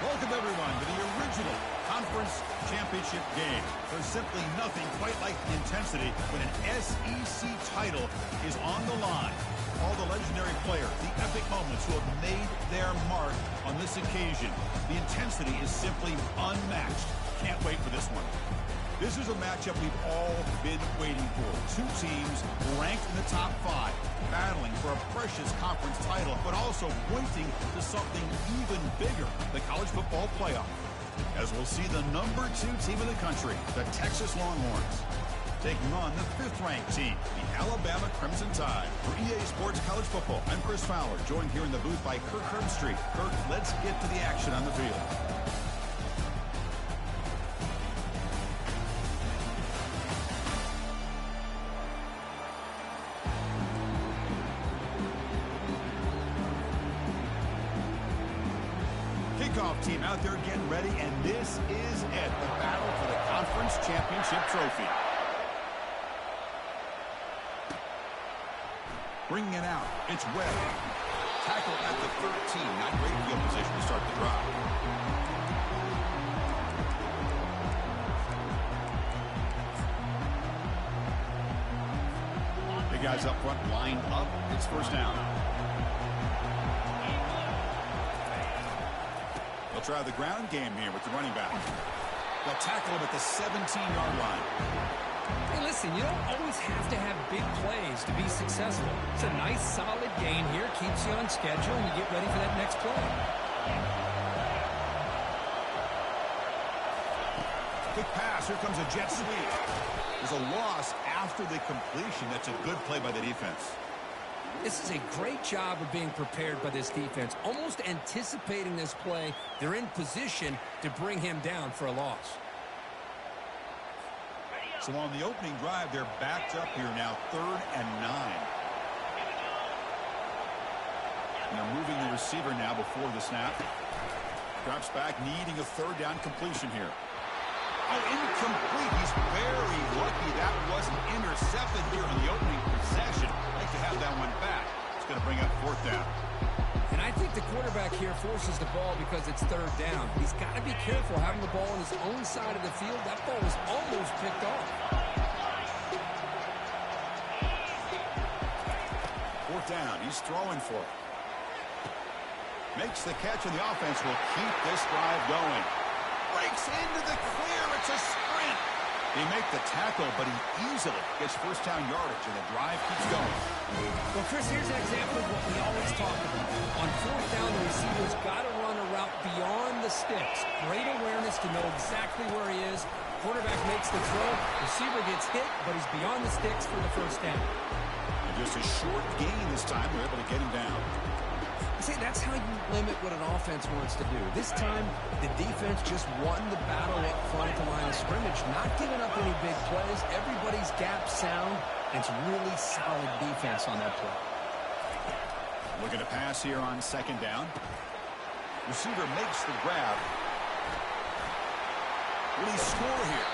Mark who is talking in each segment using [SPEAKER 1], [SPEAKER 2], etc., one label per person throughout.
[SPEAKER 1] Welcome, everyone, to the original Conference Championship game. There's simply nothing quite like the intensity when an SEC title is on the line. All the legendary players, the epic moments who have made their mark on this occasion. The intensity is simply unmatched. Can't wait for this one. This is a matchup we've all been waiting for. Two teams ranked in the top 5, battling for a precious conference title, but also pointing to something even bigger, the college football playoff. As we'll see the number 2 team in the country, the Texas Longhorns, taking on the 5th-ranked team, the Alabama Crimson Tide. For EA Sports College Football, I'm Chris Fowler, joined here in the booth by Kirk Herbstreit. Kirk, let's get to the action on the field. Kickoff team out there getting ready, and this is it, the battle for the Conference Championship trophy. Bringing it out, it's Webb. Tackle at the 13, not great field position to start the drive. The guys up front lined up, it's first down. They'll try the ground game here with the running back. They'll tackle him at the 17-yard line.
[SPEAKER 2] Hey, listen, you don't always have to have big plays to be successful. It's a nice, solid gain here. Keeps you on schedule, and you get ready for that next play.
[SPEAKER 1] Quick pass. Here comes a jet sweep. There's a loss after the completion. That's a good play by the defense.
[SPEAKER 2] This is a great job of being prepared by this defense, almost anticipating this play. They're in position to bring him down for a loss.
[SPEAKER 1] So on the opening drive, they're backed up here now, 3rd and 9. And they're moving the receiver now before the snap. Drops back, needing a 3rd down completion here. Oh, incomplete. He's very lucky that wasn't intercepted here in the opening possession. Like to have that one back. It's going to bring up 4th down.
[SPEAKER 2] And I think the quarterback here forces the ball because it's 3rd down. He's got to be careful having the ball on his own side of the field. That ball was almost picked off.
[SPEAKER 1] 4th down. He's throwing for it. Makes the catch, and the offense will keep this drive going. Breaks into the clear. It's a sprint. They make the tackle, but he easily gets first down yardage, and the drive keeps going.
[SPEAKER 2] Well, Chris, here's an example of what we always talk about. On 4th down, the receiver's got to run a route beyond the sticks. Great awareness to know exactly where he is. Quarterback makes the throw. Receiver gets hit, but he's beyond the sticks for the first down.
[SPEAKER 1] And just a short gain this time. They're able to get him down.
[SPEAKER 2] See, that's how you limit what an offense wants to do. This time, the defense just won the battle up front at the line of scrimmage, not giving up any big plays. Everybody's gap sound. It's really solid defense on that play.
[SPEAKER 1] Looking to pass here on 2nd down. Receiver makes the grab. Will he score here?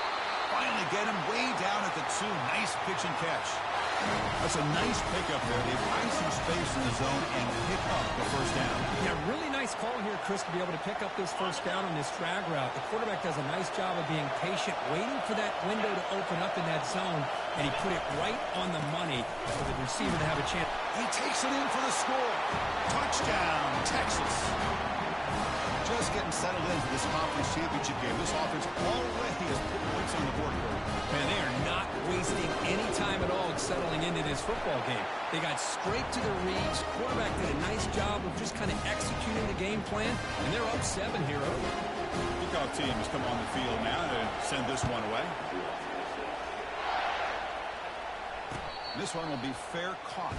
[SPEAKER 1] Finally get him way down at the 2. Nice pitch and catch. That's a nice pickup there. They find some space in the zone and pick up the first down.
[SPEAKER 2] Yeah, really nice call here, Chris, to be able to pick up this first down on this drag route. The quarterback does a nice job of being patient, waiting for that window to open up in that zone, and he put it right on the money for the receiver to have a chance.
[SPEAKER 1] He takes it in for the score. Touchdown, Texas. Just getting settled into this conference championship game. This offense already has put points on the board.
[SPEAKER 2] Man, they are not wasting any time at all settling into this football game. They got straight to the reads. Quarterback did a nice job of just kind of executing the game plan, and they're up 7 here early.
[SPEAKER 1] Kickoff team has come on the field now to send this one away. This one will be fair caught.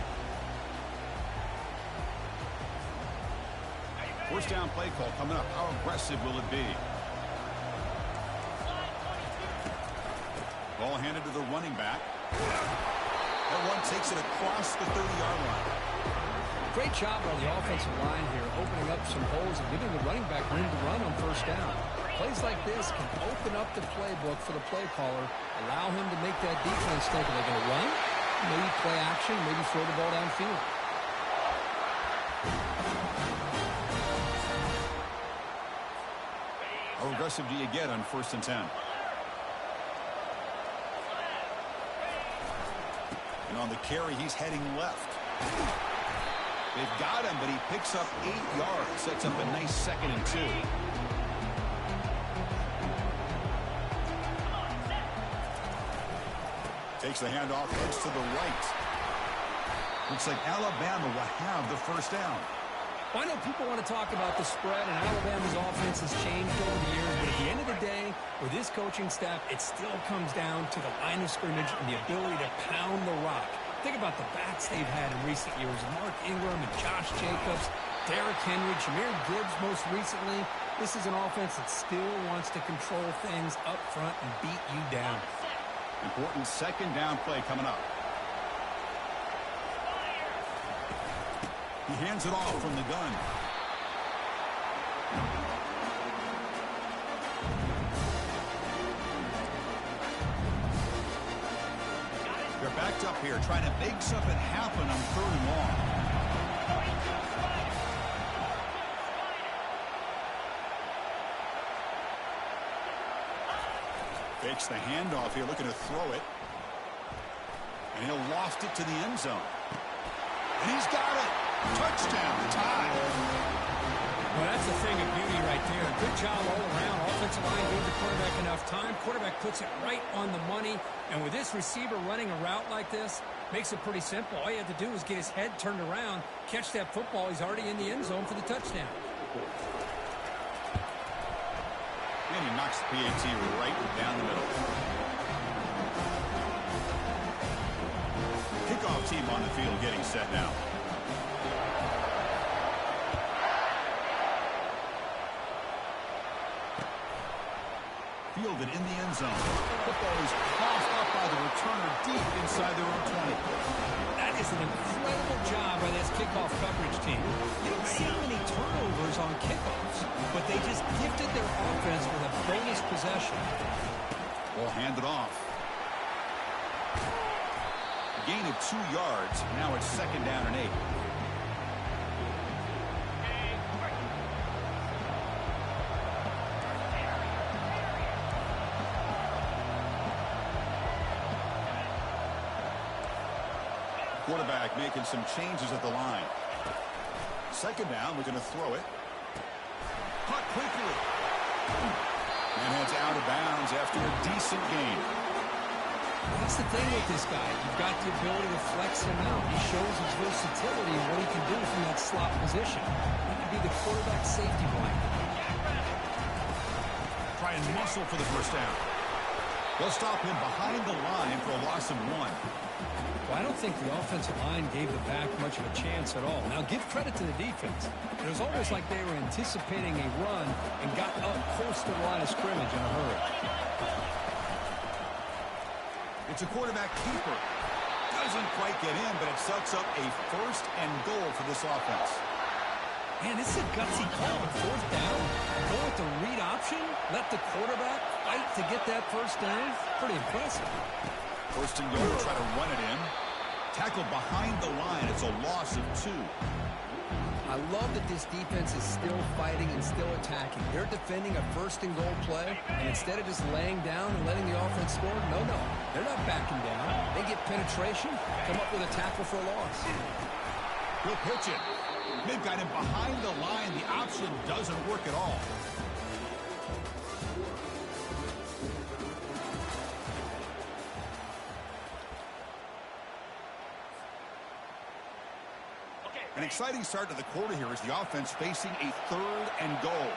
[SPEAKER 1] First down play call coming up. How aggressive will it be? Ball handed to the running back. That one takes it across the 30-yard line.
[SPEAKER 2] Great job on the offensive line here, opening up some holes and giving the running back room to run on first down. Plays like this can open up the playbook for the play caller, allow him to make that defense think, are they going to run? Maybe play action, maybe throw the ball downfield.
[SPEAKER 1] How aggressive do you get on 1st and 10? And on the carry, he's heading left. They've got him, but he picks up 8 yards. Sets up a nice 2nd and 2. Takes the handoff, looks to the right. Looks like Alabama will have the 1st down.
[SPEAKER 2] Well, I know people want to talk about the spread, and Alabama's offense has changed over the years, but at the end of the day, with this coaching staff, it still comes down to the line of scrimmage and the ability to pound the rock. Think about the backs they've had in recent years. Mark Ingram and Josh Jacobs, Derrick Henry, Jahmyr Gibbs most recently. This is an offense that still wants to control things up front and beat you down.
[SPEAKER 1] Important 2nd down play coming up. He hands it off from the gun. They're backed up here, trying to make something happen on 3rd and long. Fakes the handoff here, looking to throw it. And he'll loft it to the end zone. And he's got it. Touchdown, tie.
[SPEAKER 2] Well, that's the thing of beauty right there. Good job all around. Offensive line gave the quarterback enough time. Quarterback puts it right on the money. And with this receiver running a route like this, makes it pretty simple. All you have to do is get his head turned around, catch that football. He's already in the end zone for the touchdown.
[SPEAKER 1] And he knocks the PAT right down the middle. Kickoff team on the field getting set now. Fielded in the end zone. Football is coughed up by the returner deep inside their own 20.
[SPEAKER 2] That is an incredible job by this kickoff coverage team. You don't see many turnovers on kickoffs, but they just gifted their offense with a bonus possession.
[SPEAKER 1] Well, hand it off. Gain of 2 yards. Now it's 2nd down and 8. Quarterback making some changes at the line. 2nd down, we're going to throw it. Caught quickly. And heads out of bounds after a decent gain.
[SPEAKER 2] That's the thing with this guy. You've got the ability to flex him out. He shows his versatility and what he can do from that slot position. He can be the quarterback safety blanket.
[SPEAKER 1] Try and muscle for the 1st down. They'll stop him behind the line for a loss of 1.
[SPEAKER 2] Well, I don't think the offensive line gave the back much of a chance at all. Now, give credit to the defense. It was almost like they were anticipating a run and got up close to the line of scrimmage in a hurry.
[SPEAKER 1] It's a quarterback keeper. Doesn't quite get in, but it sets up a 1st and goal for this offense.
[SPEAKER 2] Man, this is a gutsy call on 4th down. Go with the read option. Let the quarterback fight to get that 1st down. Pretty impressive.
[SPEAKER 1] 1st and goal, try to run it in. Tackled behind the line. It's a loss of 2.
[SPEAKER 2] I love that this defense is still fighting and still attacking. They're defending a 1st and goal play, and instead of just laying down and letting the offense score, no. They're not backing down. They get penetration, come up with a tackle for a loss.
[SPEAKER 1] He'll pitch it. They've got him behind the line. The option doesn't work at all. An exciting start to the quarter here as the offense facing a 3rd and goal.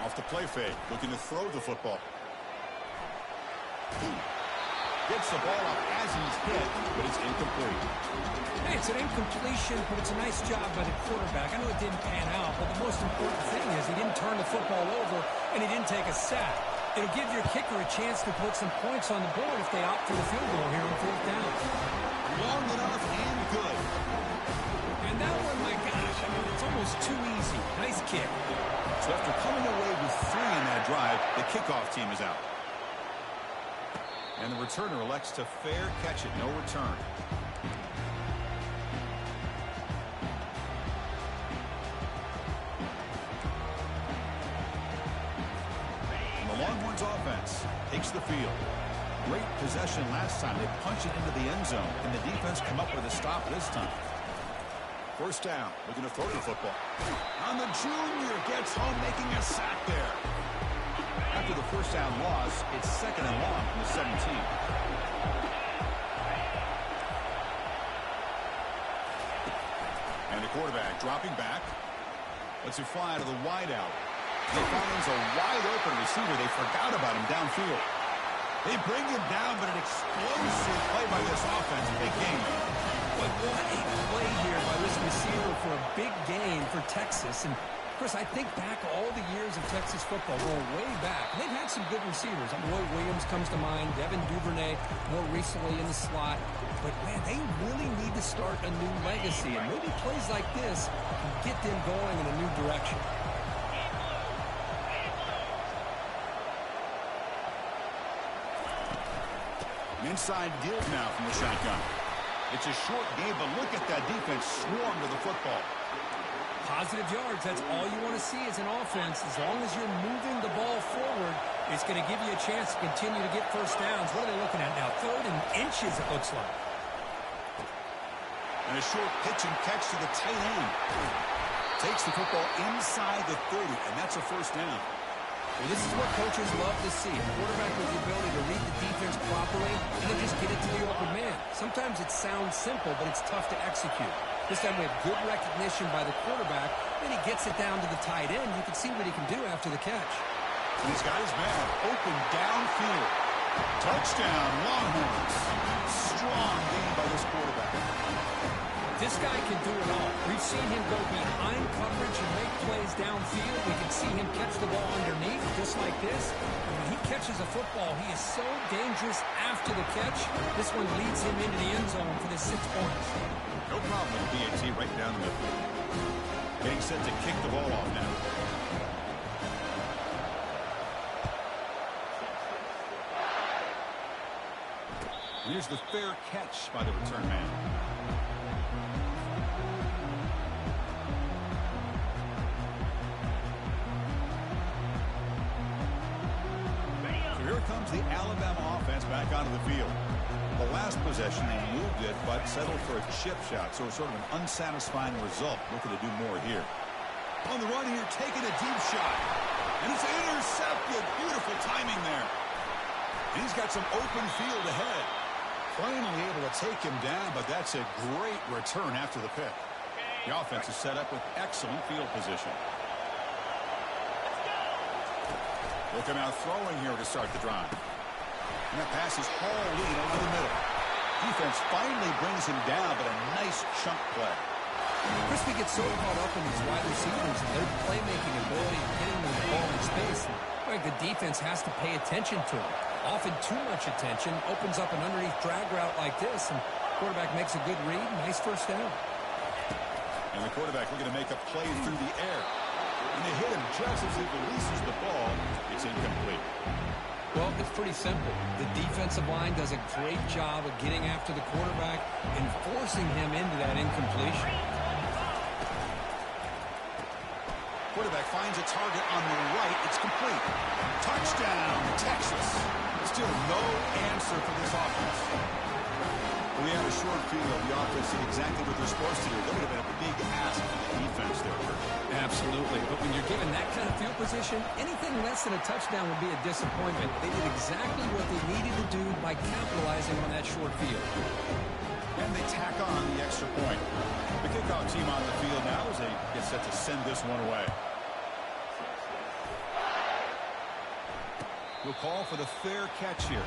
[SPEAKER 1] Off the play fake, looking to throw the football. Gets the ball up as he's hit, but it's incomplete.
[SPEAKER 2] Hey, it's an incompletion, but it's a nice job by the quarterback. I know it didn't pan out, but the most important thing is he didn't turn the football over and he didn't take a sack. It'll give your kicker a chance to put some points on the board if they opt for the field goal here on 4th down.
[SPEAKER 1] Long enough and good.
[SPEAKER 2] And that one, my gosh, I mean, it's almost too easy. Nice kick.
[SPEAKER 1] So after coming away with 3 in that drive, the kickoff team is out. And the returner elects to fair catch it, no return. takes the field. Great possession last time. They punch it into the end zone. Can the defense come up with a stop this time? First down. Looking to throw the football. On the junior. Gets home, making a sack there. After the first down loss, it's second and long from the 17. And the quarterback dropping back. Lets it fly to the wideout. He finds a wide-open receiver. They forgot about him downfield. They bring him down, but an explosive play by this offense. Big game.
[SPEAKER 2] But what a play here by this receiver for a big gain for Texas. And, Chris, I think back all the years of Texas football, going way back. They've had some good receivers. Roy Williams comes to mind, Devin Duvernay more recently in the slot. But, man, they really need to start a new legacy. And maybe plays like this can get them going in a new direction.
[SPEAKER 1] Inside deal now from the shotgun. It's a short game, but look at that defense swarm to the football.
[SPEAKER 2] Positive yards, that's all you want to see as an offense. As long as you're moving the ball forward, it's going to give you a chance to continue to get first downs. What are they looking at now? 3rd and inches, it looks like.
[SPEAKER 1] And a short pitch and catch to the tight end. Takes the football inside the 30, and that's a first down.
[SPEAKER 2] Well, this is what coaches love to see. A quarterback with the ability to read the defense properly and then just get it to the open man. Sometimes it sounds simple, but it's tough to execute. This time we have good recognition by the quarterback. Then he gets it down to the tight end. You can see what he can do after the catch.
[SPEAKER 1] And he's got his man open downfield. Touchdown, Longhorns. Strong game by this quarterback.
[SPEAKER 2] This guy can do it all. We've seen him go behind coverage and make plays downfield. We can see him catch the ball underneath, just like this. And when he catches a football, he is so dangerous after the catch. This one leads him into the end zone for the 6 points.
[SPEAKER 1] No problem with BAT right down the middle. Getting set to kick the ball off now. Here's the fair catch by the return man. Here comes the Alabama offense back onto the field. The last possession, they moved it, but settled for a chip shot, so it's sort of an unsatisfying result. Looking to do more here. On the run here, taking a deep shot. And it's intercepted. Beautiful timing there. And he's got some open field ahead. Finally able to take him down, but that's a great return after the pick. The offense is set up with excellent field position. They'll come out throwing here to start the drive. And that pass is hauled in over the middle. Defense finally brings him down, but a nice chunk play.
[SPEAKER 2] Crispy gets so caught up in these wide receivers and their playmaking ability and getting them the ball in space. And the defense has to pay attention to him. Often too much attention opens up an underneath drag route like this, and quarterback makes a good read. Nice first down.
[SPEAKER 1] And the quarterback looking to make a play through the air. And they hit him just as he releases the ball. It's incomplete.
[SPEAKER 2] Well, it's pretty simple. The defensive line does a great job of getting after the quarterback and forcing him into that incompletion.
[SPEAKER 1] Quarterback finds a target on the right. It's complete. Touchdown, Texas. Still no answer for this offense. We had a short field. The offense did exactly what they're supposed to do. That would have been a big ask for the defense there, Kurt.
[SPEAKER 2] Absolutely. But when you're given that kind of field position, anything less than a touchdown would be a disappointment. They did exactly what they needed to do by capitalizing on that short field.
[SPEAKER 1] And they tack on the extra point. The kickoff team on the field now as they get set to send this one away. We'll call for the fair catch here.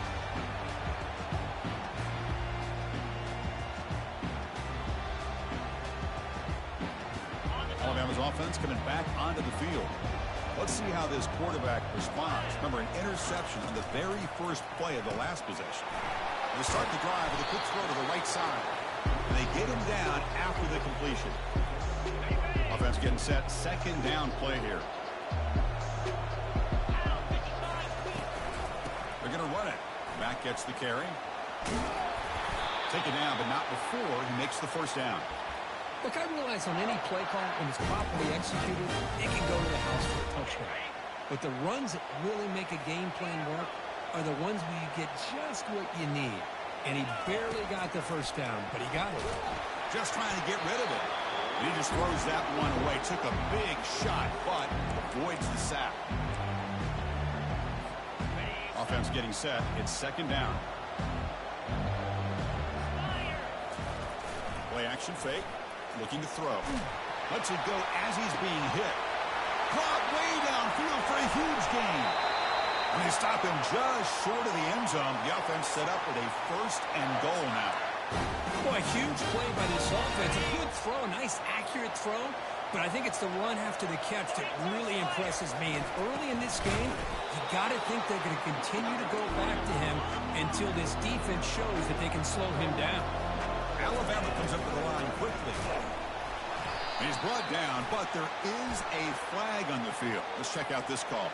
[SPEAKER 1] Alabama's offense coming back onto the field. Let's see how this quarterback responds. Remember, an interception on the very first play of the last possession. They start the drive with a quick throw to the right side. And they get him down after the completion. Offense getting set. Second down play here. They're going to run it. Mack gets the carry. Take it down, but not before he makes the first down.
[SPEAKER 2] Look, I realize on any play call, when it's properly executed, it can go to the house for a touchdown. But the runs that really make a game plan work, are the ones where you get just what you need. And he barely got the first down, but he got it.
[SPEAKER 1] Just trying to get rid of it. He just throws that one away. Took a big shot, but avoids the sack. Offense getting set. It's second down. Play action fake. Looking to throw. Lets it go as he's being hit. Caught way downfield for a huge gain. And they stop him just short of the end zone. The offense set up with a first and goal now.
[SPEAKER 2] Boy, huge play by this offense. A good throw, a nice accurate throw. But I think it's the run after the catch that really impresses me. And early in this game, you got to think they're going to continue to go back to him until this defense shows that they can slow him down.
[SPEAKER 1] Alabama comes up to the line quickly. He's brought down, but there is a flag on the field. Let's check out this call.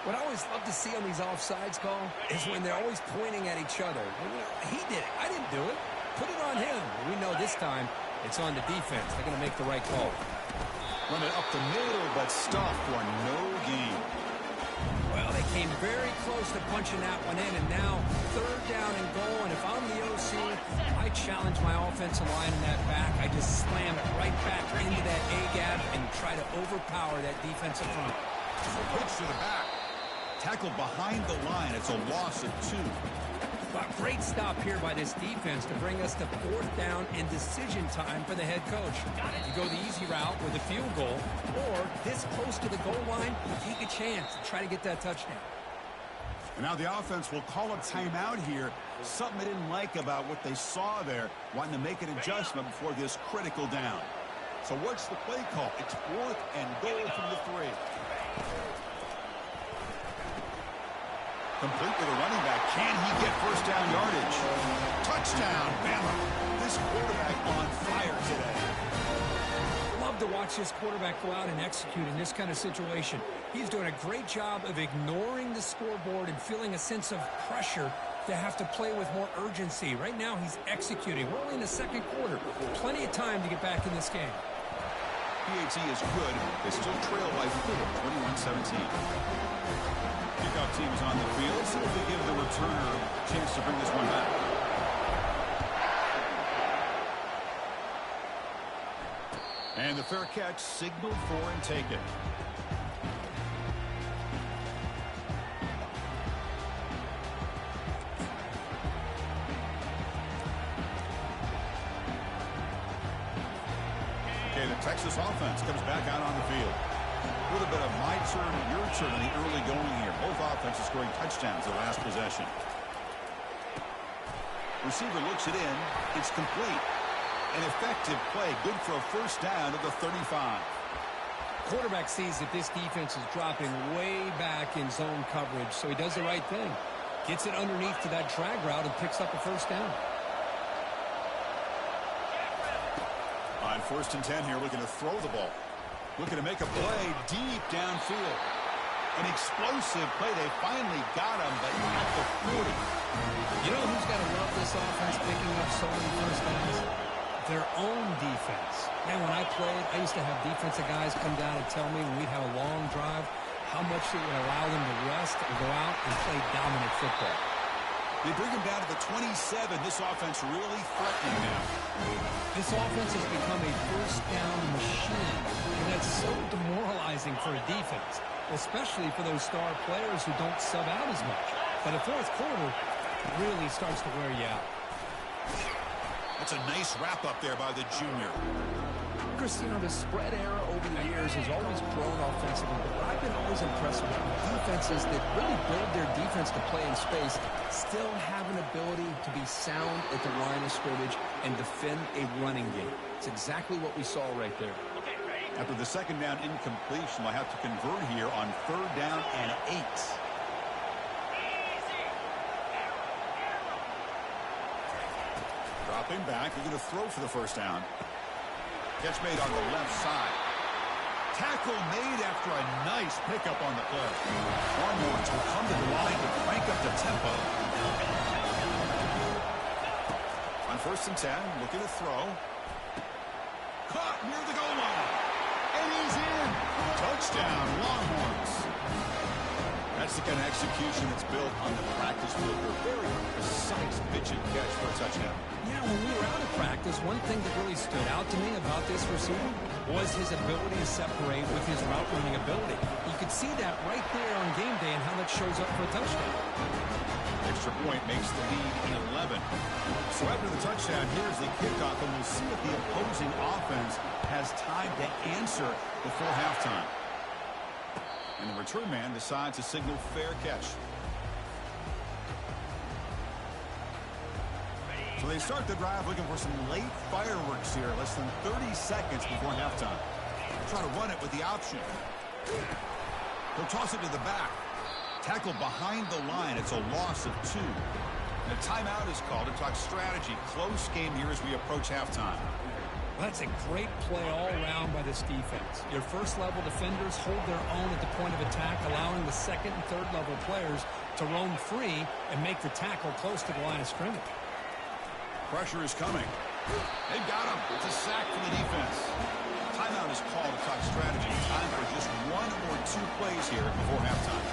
[SPEAKER 2] What I always love to see on these offsides call is when they're always pointing at each other. He did it. I didn't do it. Put it on him. We know this time it's on the defense. They're going to make the right call.
[SPEAKER 1] Run it up the middle, but stopped for no gain.
[SPEAKER 2] Well, they came very close to punching that one in, and now third down and goal. And if I'm the OC, I challenge my offensive line in that back. I just slam it right back into that A-gap and try to overpower that defensive front.
[SPEAKER 1] Pitch to the back. Tackled behind the line. It's a loss of 2.
[SPEAKER 2] But great stop here by this defense to bring us to fourth down and decision time for the head coach. You go the easy route with a field goal, or this close to the goal line, you take a chance to try to get that touchdown.
[SPEAKER 1] And now the offense will call a timeout here. Something they didn't like about what they saw there, wanting to make an adjustment before this critical down. So what's the play call? It's fourth and goal from the 3. Complete with a running back. Can he get first down yardage? Touchdown, Bama. This quarterback on fire today.
[SPEAKER 2] Love to watch this quarterback go out and execute in this kind of situation. He's doing a great job of ignoring the scoreboard and feeling a sense of pressure to have to play with more urgency. Right now, he's executing. We're only in the second quarter. Plenty of time to get back in this game.
[SPEAKER 1] PAT is good. They still trail by 4, 21-17. Kickoff team is on the field. See if they give the returner a chance to bring this one back. And the fair catch signaled for and taken. Okay, the Texas offense comes back out on the field. A little bit of my turn, your turn in the early going here. Both offenses scoring touchdowns the last possession. Receiver looks it in. It's complete. An effective play. Good for a first down at the 35.
[SPEAKER 2] Quarterback sees that this defense is dropping way back in zone coverage, so he does the right thing. Gets it underneath to that drag route and picks up a first down.
[SPEAKER 1] On first and 10 here, looking to throw the ball. Looking to make a play deep downfield. An explosive play. They finally got him, but at the 40.
[SPEAKER 2] You know who's got to love this offense picking up so many first downs? Their own defense. Man, when I played, I used to have defensive guys come down and tell me when we'd have a long drive how much it would allow them to rest and go out and play dominant football.
[SPEAKER 1] They bring him down to the 27. This offense really threatening now.
[SPEAKER 2] This offense has become a first down machine, and that's so demoralizing for a defense, especially for those star players who don't sub out as much. But the fourth quarter really starts to wear you out.
[SPEAKER 1] That's a nice wrap-up there by the junior.
[SPEAKER 2] Chris, you know, the spread era over the years has always grown offensively, but I've been always impressed with defenses that really build their defense to play in space, still have an ability to be sound at the line of scrimmage and defend a running game. It's exactly what we saw right there.
[SPEAKER 1] After the second down incompletion, they'll have to convert here on third down and 8. Dropping back, they're going to throw for the first down. Catch made on the left side. Tackle made after a nice pickup on the play. Longhorns will come to the line to crank up the tempo. On first and 10, looking to throw. Caught near the goal line. And he's in. Touchdown, Longhorns. That That's the kind of execution that's built on the practice field. A very precise pitch and catch for a touchdown.
[SPEAKER 2] Yeah, when we were out of practice, one thing that really stood out to me about this receiver was his ability to separate with his route running ability. You could see that right there on game day and how that shows up for a touchdown.
[SPEAKER 1] Extra point makes the lead 11. So after the touchdown, here's the kickoff, and we'll see if the opposing offense has time to answer before halftime. And the return man decides to signal fair catch. So they start the drive looking for some late fireworks here, less than 30 seconds before halftime. Try to run it with the option. He'll toss it to the back. Tackle behind the line. It's a loss of 2. And a timeout is called to talk strategy. Close game here as we approach halftime.
[SPEAKER 2] That's a great play all around by this defense. Your first-level defenders hold their own at the point of attack, allowing the second and third-level players to roam free and make the tackle close to the line of scrimmage.
[SPEAKER 1] Pressure is coming. They've got him. It's a sack for the defense. Timeout is called to talk strategy. Time for just 1 or 2 plays here before halftime.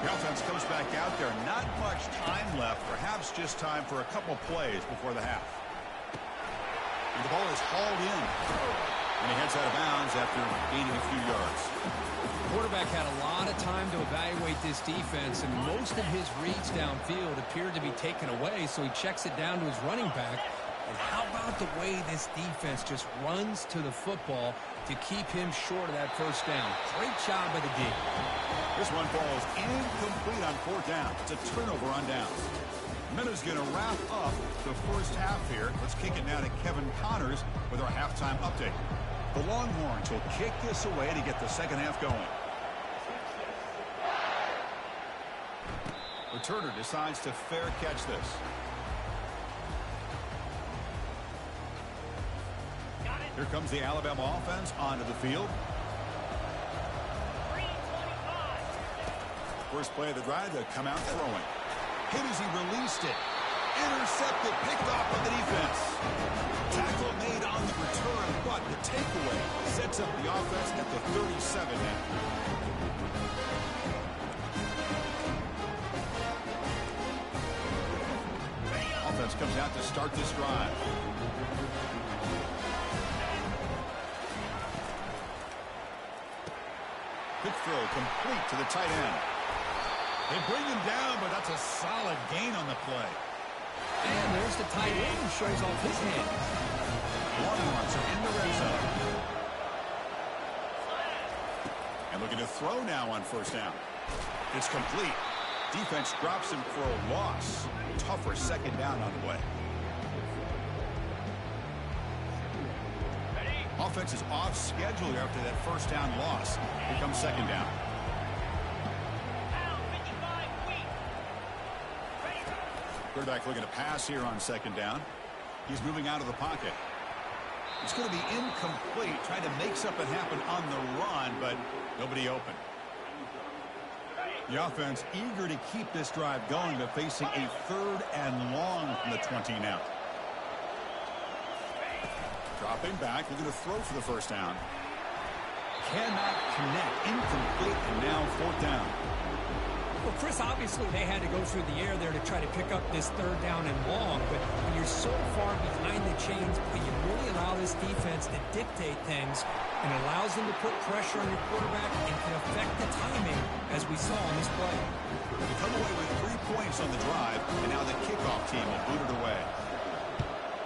[SPEAKER 1] The offense comes back out there. Not much time left. Perhaps just time for a couple plays before the half. And the ball is hauled in. And he heads out of bounds after gaining a few yards.
[SPEAKER 2] The quarterback had a lot of time to evaluate this defense, and most of his reads downfield appeared to be taken away, so he checks it down to his running back. And how about the way this defense just runs to the football to keep him short of that first down? Great job by the D.
[SPEAKER 1] This one falls incomplete on 4th down. It's a turnover on downs. Minuta's going to wrap up the first half here. Let's kick it now to Kevin Connors with our halftime update. The Longhorns will kick this away to get the second half going. Returner decides to fair catch this. Here comes the Alabama offense onto the field. First play of the drive, they'll come out throwing. Hit as he released it. Intercepted, picked off by the defense. Tackle made on the return, but the takeaway sets up the offense at the 37 now. Offense comes out to start this drive. Quick throw complete to the tight end. They bring him down, but that's a solid gain on the play.
[SPEAKER 2] And there's the tight end who shows off his hands.
[SPEAKER 1] Longhorns are in the red zone. And looking to throw now on first down. It's complete. Defense drops him for a loss. Tougher second down on the way. Offense is off schedule after that first down loss. Here comes second down. Quarterback looking to pass here on second down. He's moving out of the pocket. It's going to be incomplete. Trying to make something happen on the run, but nobody open. The offense eager to keep this drive going, but facing a 3rd and long from the 20 now. Dropping back, looking to throw for the first down. Cannot connect. Incomplete, and now 4th down.
[SPEAKER 2] Well, Chris, obviously they had to go through the air there to try to pick up this 3rd down and long, but when you're so far behind the chains, you really allow this defense to dictate things, and it allows them to put pressure on your quarterback and can affect the timing, as we saw on this play.
[SPEAKER 1] They come away with 3 points on the drive, and now the kickoff team will boot it away.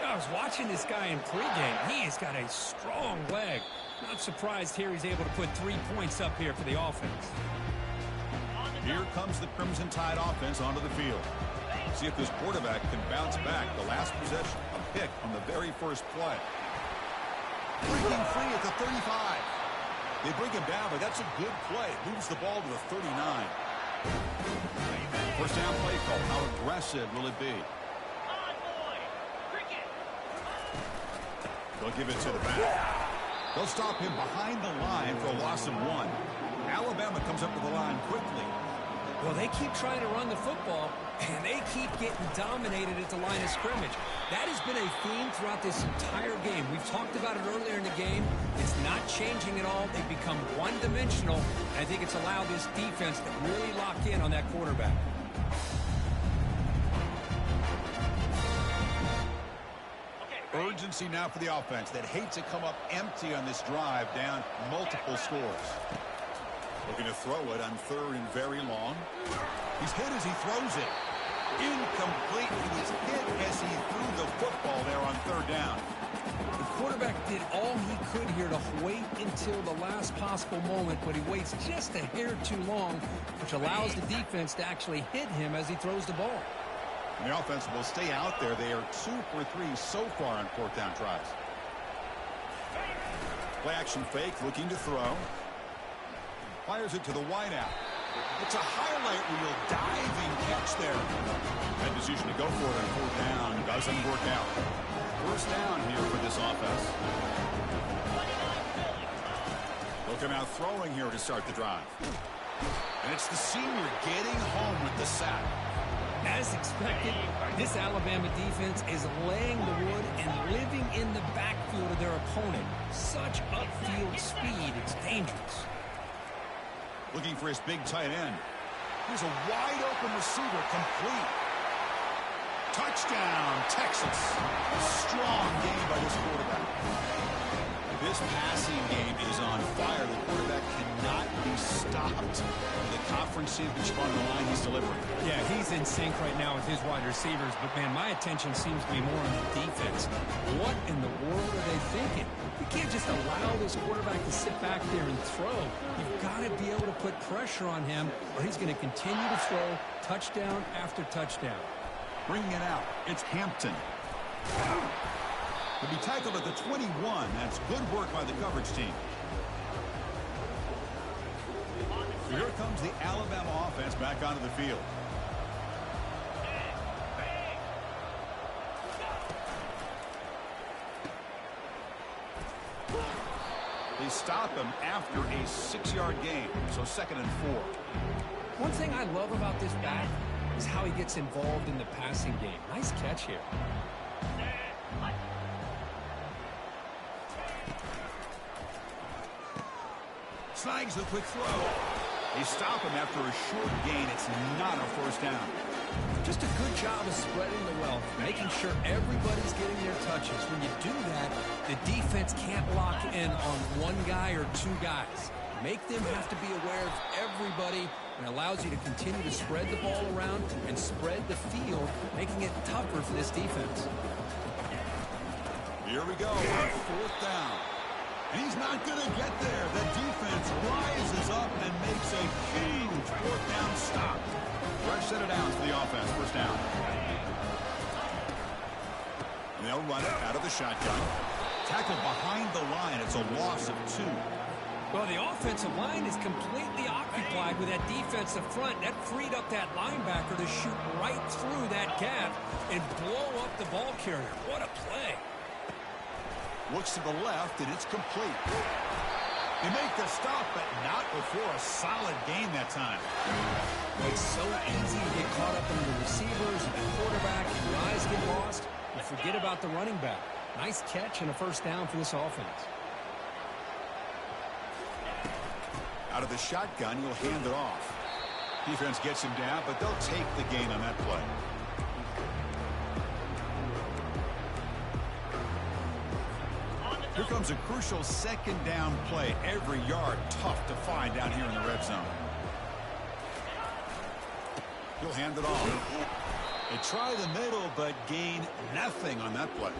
[SPEAKER 2] I was watching this guy in pregame. He has got a strong leg. Not surprised here he's able to put 3 points up here for the offense.
[SPEAKER 1] Here comes the Crimson Tide offense onto the field. See if this quarterback can bounce back. The last possession, a pick on the very first play. Breaking free at the 35. They bring him down, but that's a good play. Moves the ball to the 39. First down play call. How aggressive will it be? They'll give it to the back. They'll stop him behind the line for a loss of 1. Alabama comes up to the line quickly.
[SPEAKER 2] Well, they keep trying to run the football, and they keep getting dominated at the line of scrimmage. That has been a theme throughout this entire game. We've talked about it earlier in the game. It's not changing at all. They've become one-dimensional, and I think it's allowed this defense to really lock in on that quarterback.
[SPEAKER 1] Urgency now for the offense that hates to come up empty on this drive, down multiple scores. Looking to throw it on 3rd and very long. He's hit as he throws it. Incomplete. He was hit as he threw the football there on 3rd down.
[SPEAKER 2] The quarterback did all he could here to wait until the last possible moment, but he waits just a hair too long, which allows the defense to actually hit him as he throws the ball.
[SPEAKER 1] And the offense will stay out there. They are 2 for 3 so far on 4th down tries. Play action fake, looking to throw. Fires it to the wideout. It's a highlight reel diving catch there. That decision to go for it on 4th down doesn't work out. 1st down here for this offense. They'll come out throwing here to start the drive. And it's the senior getting home with the sack.
[SPEAKER 2] As expected, this Alabama defense is laying the wood and living in the backfield of their opponent. Such upfield speed, it's dangerous.
[SPEAKER 1] Looking for his big tight end. Here's a wide-open receiver, complete. Touchdown, Texas. Strong game by this quarterback. This passing game is on fire. The quarterback cannot be stopped. The conference championship on the line he's delivering.
[SPEAKER 2] Yeah, he's in sync right now with his wide receivers, but, man, my attention seems to be more on the defense. What in the world are they thinking? You can't just allow this quarterback to sit back there and throw. You've got to be able to put pressure on him, or he's going to continue to throw touchdown after touchdown.
[SPEAKER 1] Bringing it out, it's Hampton. He'll be tackled at the 21. That's good work by the coverage team. So here comes the Alabama offense back onto the field. They stop him after a 6-yard gain, so 2nd and 4.
[SPEAKER 2] One thing I love about this back is how he gets involved in the passing game. Nice catch here.
[SPEAKER 1] Snags the quick throw. They stop him after a short gain. It's not a 1st down.
[SPEAKER 2] Just a good job of spreading the wealth, making sure everybody's getting their touches. When you do that, the defense can't lock in on one guy or 2 guys. Make them have to be aware of everybody, and allows you to continue to spread the ball around and spread the field, making it tougher for this defense.
[SPEAKER 1] Here we go on 4th down. And he's not going to get there. The defense rises up and makes a huge 4th down stop. Fresh set of downs for the offense. 1st down. And they'll run it out of the shotgun. Tackled behind the line. It's a loss of 2.
[SPEAKER 2] Well, the offensive line is completely occupied with that defensive front. That freed up that linebacker to shoot right through that gap and blow up the ball carrier. What a play.
[SPEAKER 1] Looks to the left, and it's complete. They make the stop, but not before a solid gain that time.
[SPEAKER 2] It's so easy to get caught up in the receivers and the quarterback. Your eyes get lost. You forget about the running back. Nice catch and a 1st down for this offense.
[SPEAKER 1] Out of the shotgun, he'll hand it off. Defense gets him down, but they'll take the gain on that play. Here comes a crucial 2nd down play. Every yard tough to find down here in the red zone. He'll hand it off. They try the middle, but gain nothing on that play.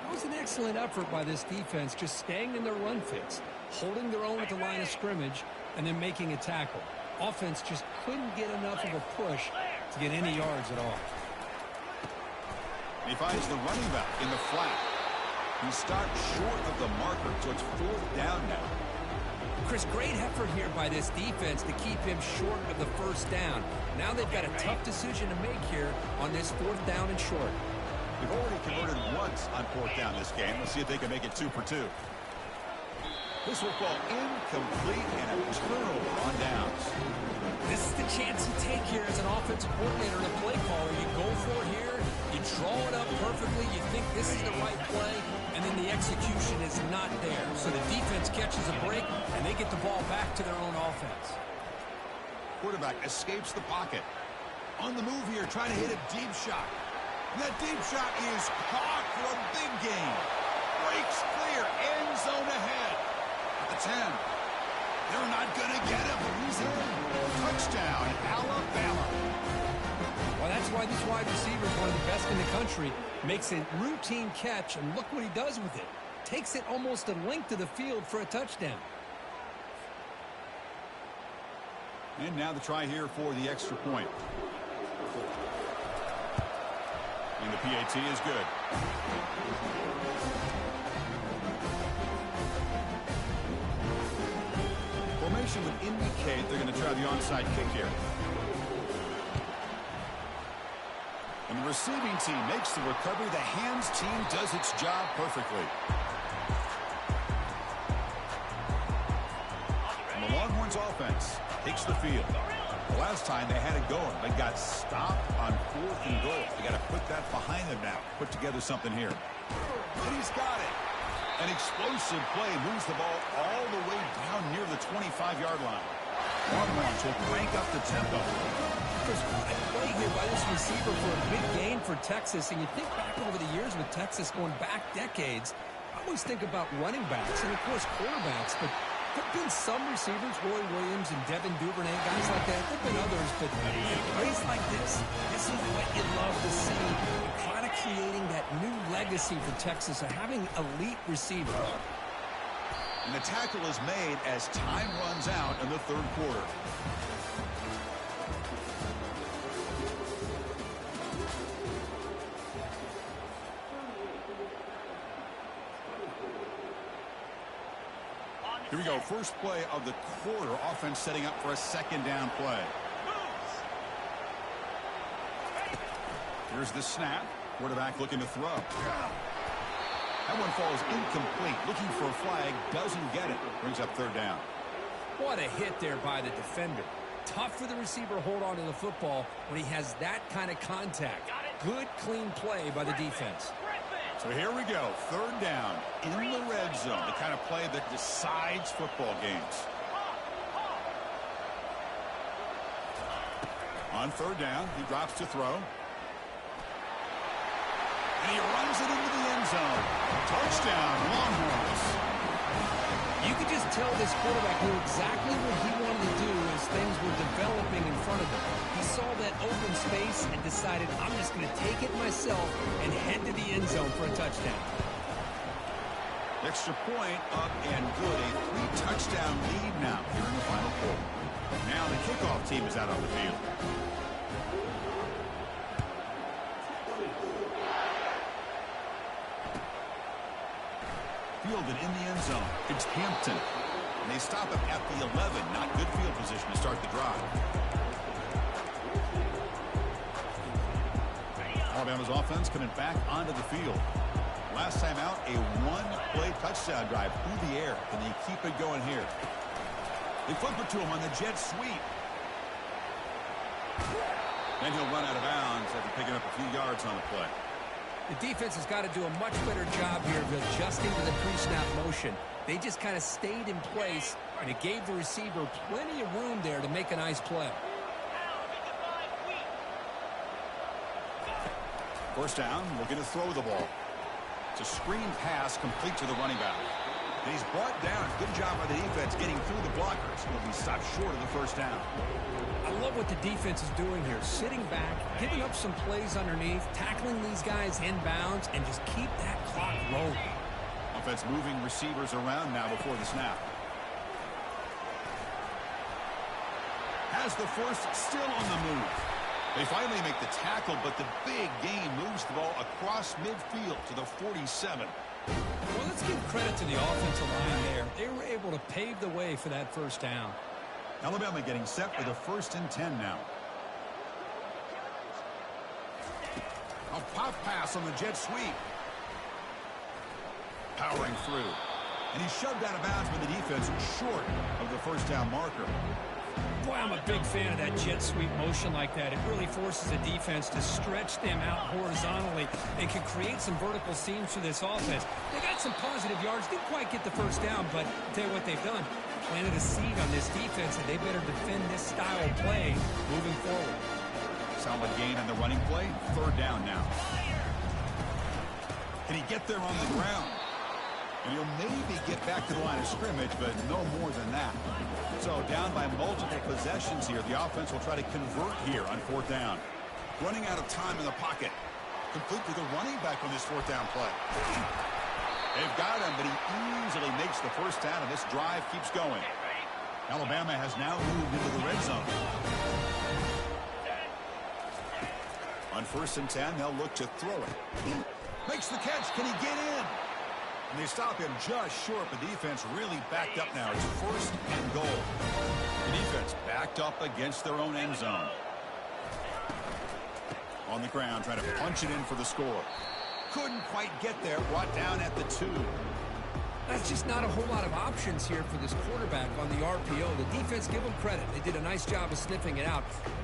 [SPEAKER 2] That was an excellent effort by this defense, just staying in their run fits, holding their own at the line of scrimmage, and then making a tackle. Offense just couldn't get enough of a push to get any yards at all.
[SPEAKER 1] He finds the running back in the flat. He starts short of the marker, so it's 4th down now.
[SPEAKER 2] Chris, great effort here by this defense to keep him short of the 1st down. Now they've got a tough decision to make here on this 4th down and short.
[SPEAKER 1] They've already converted once on 4th down this game. Let's see if they can make it 2 for 2. This will fall incomplete and a turnover on downs.
[SPEAKER 2] This is the chance you take here as an offensive coordinator and a play caller. You go for it here, you draw it up perfectly, you think this is the right play, and then the execution is not there. So the defense catches a break, and they get the ball back to their own offense.
[SPEAKER 1] Quarterback escapes the pocket. On the move here, trying to hit a deep shot. And that deep shot is caught for a big gain. Breaks clear, end zone ahead. At the 10. They're not going to get him. He's in. Touchdown, Alabama.
[SPEAKER 2] Well, that's why this wide receiver is one of the best in the country. Makes a routine catch, and look what he does with it. Takes it almost a length of the field for a touchdown.
[SPEAKER 1] And now the try here for the extra point. And the PAT is good. Formation would indicate they're going to try the onside kick here. And the receiving team makes the recovery. The hands team does its job perfectly. And the Longhorns offense takes the field. The last time they had it going, they got stopped on 4th and goal. They got to put that behind them now. Put together something here. And he's got it. An explosive play moves the ball all the way down near the 25-yard line. Longhorns will crank up the tempo.
[SPEAKER 2] There's a play here by this receiver for a big gain for Texas. And you think back over the years with Texas going back decades, I always think about running backs and, of course, quarterbacks. But there have been some receivers, Roy Williams and Devin Duvernay, guys like that. There have been others, but plays like this is what you love to see. And kind of creating that new legacy for Texas of having elite receivers.
[SPEAKER 1] And the tackle is made as time runs out in the third quarter. Here we go. First play of the quarter. Offense setting up for a second down play. Here's the snap. Quarterback looking to throw. That one falls incomplete. Looking for a flag. Doesn't get it. Brings up third down.
[SPEAKER 2] What a hit there by the defender. Tough for the receiver to hold on to the football when he has that kind of contact. Good, clean play by the defense.
[SPEAKER 1] So here we go. Third down in the red zone. The kind of play that decides football games. On third down, he drops to throw. And he runs it into the end zone. Touchdown, Longhorns.
[SPEAKER 2] You could just tell this quarterback knew exactly what he wanted to do as things were developing in front of him. He saw that open space and decided, I'm just going to take it myself and head to the end zone for a touchdown.
[SPEAKER 1] Extra point up and good. A 3-touchdown lead now here in the final quarter. Now the kickoff team is out on the field. Fielded in the end zone. It's Hampton. And they stop him at the 11. Not good field position to start the drive. Alabama's offense coming back onto the field. Last time out, a one-play touchdown drive through the air. Can they keep it going here? They flip it to him on the jet sweep. Then he'll run out of bounds after picking up a few yards on the play.
[SPEAKER 2] The defense has got to do a much better job here of adjusting to the pre-snap motion. They just kind of stayed in place, and it gave the receiver plenty of room there to make a nice play.
[SPEAKER 1] First down, looking to throw the ball. It's a screen pass complete to the running back. And he's brought down. Good job by the defense getting through the blockers. He'll be stopped short of the first down.
[SPEAKER 2] I love what the defense is doing here. Sitting back, giving up some plays underneath, tackling these guys inbounds, and just keep that clock rolling.
[SPEAKER 1] Offense moving receivers around now before the snap. Has the first, still on the move. They finally make the tackle, but the big gain moves the ball across midfield to the 47.
[SPEAKER 2] Well, let's give credit to the offensive line there. They were able to pave the way for that first down.
[SPEAKER 1] Alabama getting set for the 1st and 10 now. A pop pass on the jet sweep. Powering through. And he's shoved out of bounds with the defense short of the first down marker.
[SPEAKER 2] Boy, I'm a big fan of that jet sweep motion like that. It really forces a defense to stretch them out horizontally and can create some vertical seams for this offense. They got some positive yards. Didn't quite get the first down, but I'll tell you what they've done. Planted a seed on this defense, and they better defend this style of play moving forward.
[SPEAKER 1] Solid gain on the running play. Third down now. Can he get there on the ground? And he'll maybe get back to the line of scrimmage, but no more than that. So down by multiple possessions here. The offense will try to convert here on fourth down. Running out of time in the pocket. Complete to the running back on this fourth down play. They've got him, but he easily makes the first down, and this drive keeps going. Alabama has now moved into the red zone. On 1st and 10, they'll look to throw it. Makes the catch. Can he get in? And they stop him just short. The defense really backed up now. It's 1st and goal. The defense backed up against their own end zone. On the ground, trying to punch it in for the score. Couldn't quite get there. Brought down at the 2.
[SPEAKER 2] That's just not a whole lot of options here for this quarterback on the RPO. The defense, give them credit. They did a nice job of sniffing it out.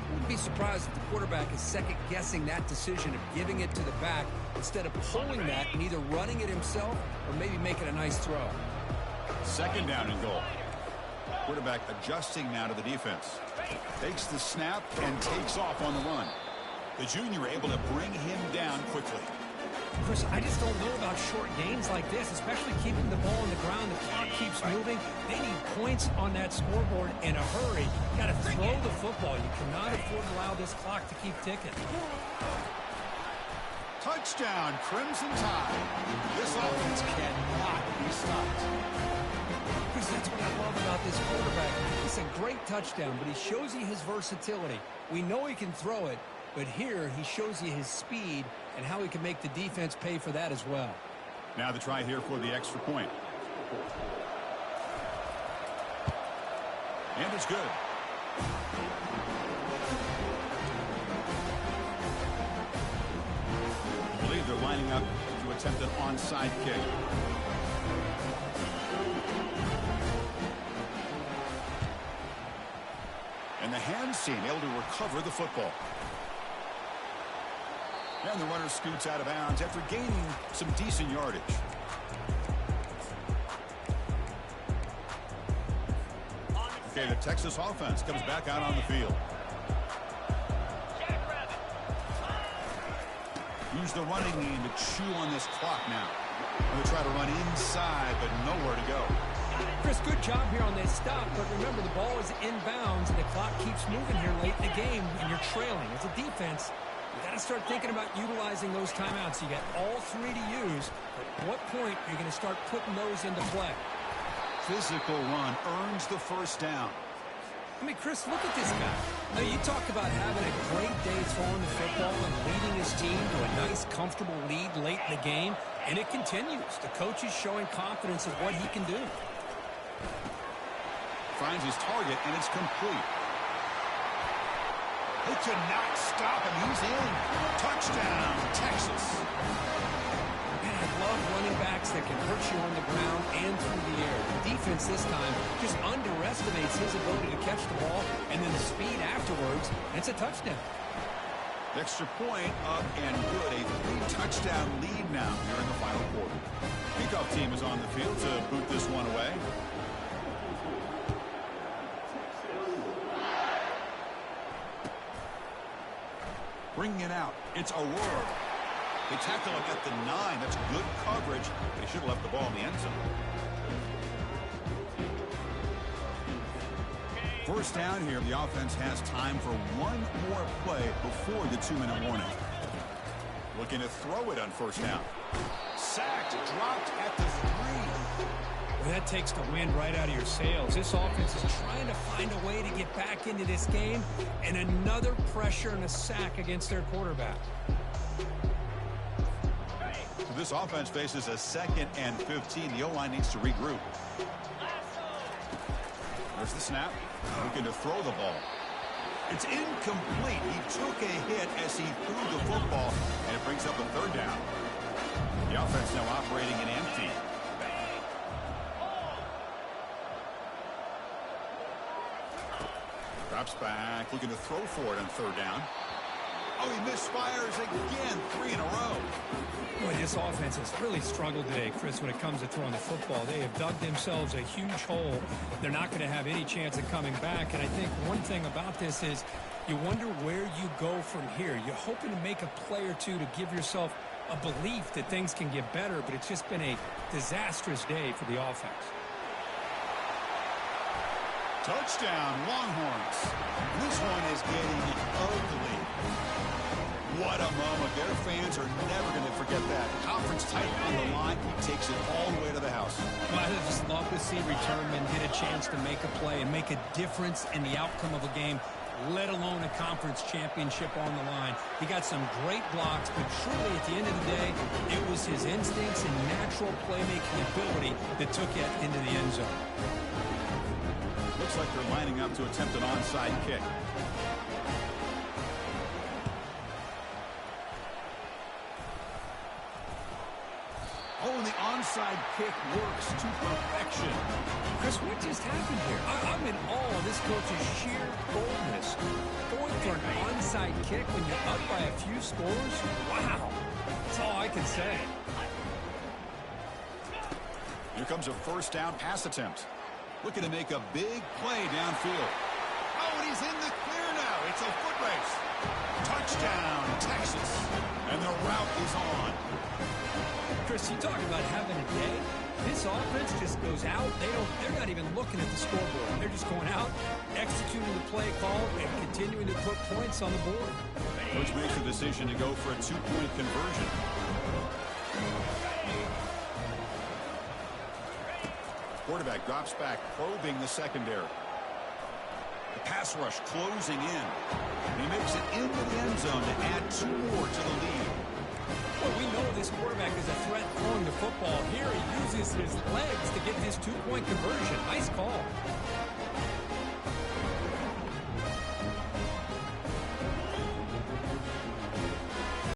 [SPEAKER 2] Wouldn't be surprised if the quarterback is second-guessing that decision of giving it to the back instead of pulling that and either running it himself or maybe making a nice throw.
[SPEAKER 1] 2nd down and goal. Quarterback adjusting now to the defense. Takes the snap and takes off on the run. The junior able to bring him down quickly.
[SPEAKER 2] Chris, I just don't know about short gains like this, especially keeping the ball on the ground. The clock keeps moving. They need points on that scoreboard in a hurry. You got to throw the football. You cannot afford to allow this clock to keep ticking.
[SPEAKER 1] Touchdown, Crimson Tide. This offense cannot be stopped.
[SPEAKER 2] Chris, that's what I love about this quarterback. It's a great touchdown, but he shows you his versatility. We know he can throw it, but here he shows you his speed and how he can make the defense pay for that as well.
[SPEAKER 1] Now the try here for the extra point. And it's good. I believe they're lining up to attempt an onside kick. And the hands team able to recover the football. And the runner scoots out of bounds after gaining some decent yardage. Okay, the Texas offense comes back out on the field. Use the running game to chew on this clock now. They'll try to run inside, but nowhere to go.
[SPEAKER 2] Chris, good job here on that stop, but remember the ball is inbounds and the clock keeps moving here late in the game and you're trailing. As a defense, you got to start thinking about utilizing those timeouts. You got all 3 to use. At what point are you going to start putting those into play?
[SPEAKER 1] Physical run earns the first down.
[SPEAKER 2] I mean, Chris, look at this guy. Now, you talk about having a great day throwing the football and leading his team to a nice, comfortable lead late in the game, and it continues. The coach is showing confidence of what he can do.
[SPEAKER 1] Finds his target, and it's complete. They cannot stop him. He's in. Touchdown, Texas.
[SPEAKER 2] Man, I love running backs that can hurt you on the ground and through the air. The defense this time just underestimates his ability to catch the ball, and then the speed afterwards, it's a touchdown.
[SPEAKER 1] Extra point up and good. A 3-touchdown lead now here in the final quarter. Kickoff team is on the field to boot this one away. Bringing it out. It's Aurora. They tackle him at the 9. That's good coverage. They should have left the ball in the end zone. First down here. The offense has time for one more play before the 2-minute warning. Looking to throw it on first down. Sacked. Dropped at the 3.
[SPEAKER 2] Well, that takes the wind right out of your sails. This offense is trying to find a way to get back into this game, and another pressure and a sack against their quarterback.
[SPEAKER 1] This offense faces a 2nd and 15. The O-line needs to regroup. There's the snap. Looking to throw the ball. It's incomplete. He took a hit as he threw the football, and it brings up a 3rd down. The offense now operating in empty. drops back, looking to throw for it on third down. Oh, he misfires again, 3 in a row.
[SPEAKER 3] Boy, this offense has really struggled today, Chris, when it comes to throwing the football. They have dug themselves a huge hole. They're not going to have any chance of coming back. And I think one thing about this is you wonder where you go from here. You're hoping to make a play or two to give yourself a belief that things can get better, but it's just been a disastrous day for the offense.
[SPEAKER 1] Touchdown, Longhorns. This one is getting ugly. What a moment. Their fans are never going to forget that. Conference title on the line. He takes it all the way to the house.
[SPEAKER 3] Well, I just love to see Returnman get a chance to make a play and make a difference in the outcome of a game, let alone a conference championship on the line. He got some great blocks, but truly at the end of the day, it was his instincts and natural playmaking ability that took it into the end zone.
[SPEAKER 1] Looks like they're lining up to attempt an onside kick. Oh, and the onside kick works to perfection.
[SPEAKER 3] Chris, what just happened here? I'm in awe of this coach's sheer boldness. Going for an onside kick when you're up by a few scores? Wow. That's all I can say.
[SPEAKER 1] Here comes a first down pass attempt. Looking to make a big play downfield. Oh, and he's in the clear now. It's a foot race. Touchdown, Texas. And the route is on.
[SPEAKER 3] Chris, you talk about having a day. This offense just goes out. They're not even looking at the scoreboard. They're just going out, executing the play call, and continuing to put points on the board.
[SPEAKER 1] Coach makes the decision to go for a 2-point conversion. Quarterback drops back, probing the secondary. The pass rush closing in. And he makes it into the end zone to add 2 more to the lead.
[SPEAKER 3] Well, we know this quarterback is a threat throwing the football. Here he uses his legs to get this 2-point conversion. Nice call.